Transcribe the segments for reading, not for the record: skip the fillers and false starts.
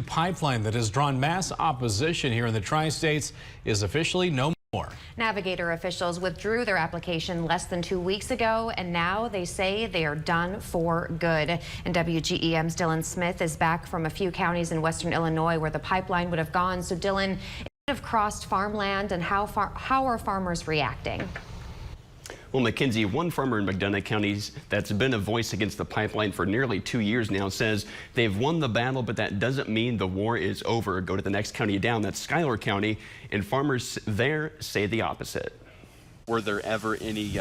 Pipeline that has drawn mass opposition here in the tri-states is officially no more. Navigator officials withdrew their application less than 2 weeks ago, and now they say they are done for good. And WGEM's Dylan Smith is back from a few counties in western Illinois where the pipeline would have gone. So Dylan, it would have crossed farmland, and how are farmers reacting? Well, Mackenzie, one farmer in McDonough County that's been a voice against the pipeline for nearly 2 years now says they've won the battle, but that doesn't mean the war is over. Go to the next county down, that's Schuyler County, and farmers there say the opposite. Were there ever any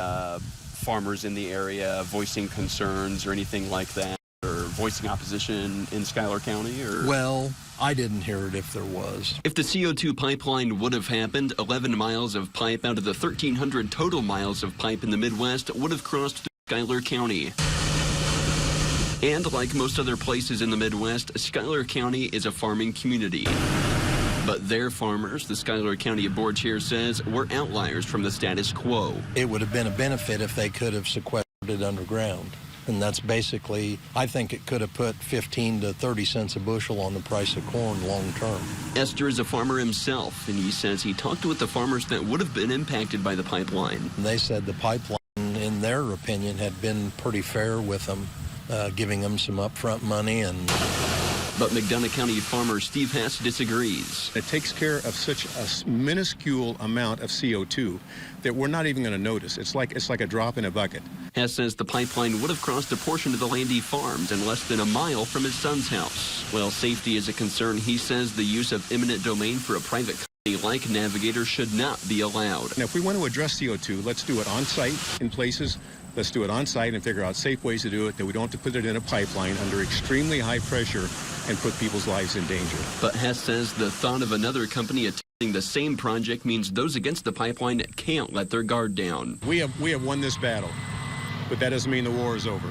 farmers in the area voicing concerns or anything like that, or voicing opposition in Schuyler County? Or? Well, I didn't hear it if there was. If the CO2 pipeline would have happened, 11 miles of pipe out of the 1,300 total miles of pipe in the Midwest would have crossed through Schuyler County. And like most other places in the Midwest, Schuyler County is a farming community. But their farmers, the Schuyler County Board Chair says, were outliers from the status quo. It would have been a benefit if they could have sequestered it underground. And that's basically, I think it could have put 15 to 30 cents a bushel on the price of corn long term. Esther is a farmer himself, and he says he talked with the farmers that would have been impacted by the pipeline. And they said the pipeline, in their opinion, had been pretty fair with them, giving them some upfront money. But McDonough County farmer Steve Hess disagrees. It takes care of such a minuscule amount of CO2 that we're not even going to notice. It's like a drop in a bucket. Hess says the pipeline would have crossed a portion of the land he farmed and less than a mile from his son's house. While safety is a concern, he says the use of eminent domain for a private company like Navigator should not be allowed. And if we want to address CO2, let's do it on site in places. Let's do it on site and figure out safe ways to do it, that we don't have to put it in a pipeline under extremely high pressure and put people's lives in danger. But Hess says the thought of another company attempting the same project means those against the pipeline can't let their guard down. We have won this battle, but that doesn't mean the war is over.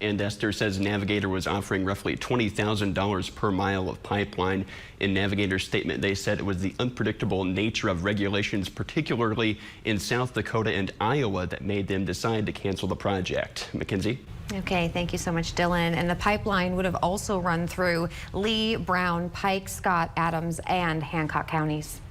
And Esther says Navigator was offering roughly $20,000 per mile of pipeline. In Navigator's statement, they said it was the unpredictable nature of regulations, particularly in South Dakota and Iowa, that made them decide to cancel the project. Mackenzie? Okay, thank you so much, Dylan. And the pipeline would have also run through Lee, Brown, Pike, Scott, Adams, and Hancock counties.